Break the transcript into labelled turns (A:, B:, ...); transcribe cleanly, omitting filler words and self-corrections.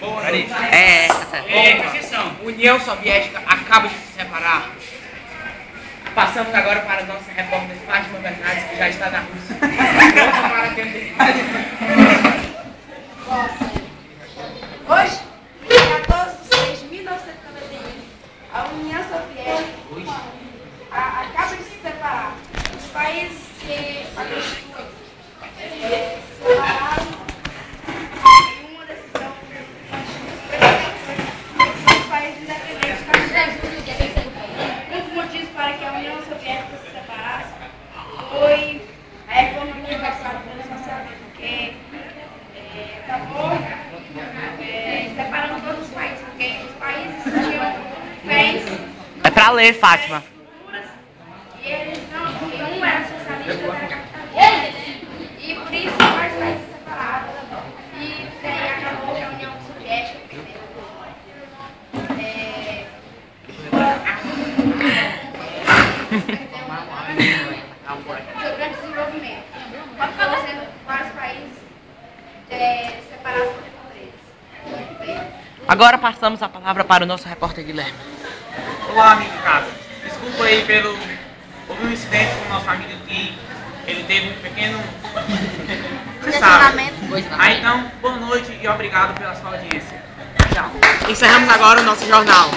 A: Boa noite.
B: Tá certo.
A: União Soviética acaba de se separar. Passamos agora para a nossa repórter Fátima Bernardes, que já está na Rússia. Pronta para atender.
C: Hoje, em 14 de 6 de 1991, a União Soviética acaba de se separar. Os países que a constituem se separaram em uma decisão dos países independentes. Um dos motivos para que a União Soviética se separasse foi a economia passada pelo socialismo, porque acabou separando todos os países, porque os países tinham bens.
B: É pra ler, Fátima.
C: E eles não, e um era socialista e outro era capitalista. E por isso vários países se separaram. E daí acabou a União Soviética primeiro. Seu grande desenvolvimento. Acabou sendo vários países separados por poderes.
B: Agora passamos a palavra para o nosso repórter Guilherme.
A: Olá, amigo de casa. Desculpa aí houve um incidente com o nosso amigo aqui. Ele teve um pequeno... Você sabe. Então, boa noite e obrigado pela sua audiência. Tchau.
B: Encerramos agora o nosso jornal.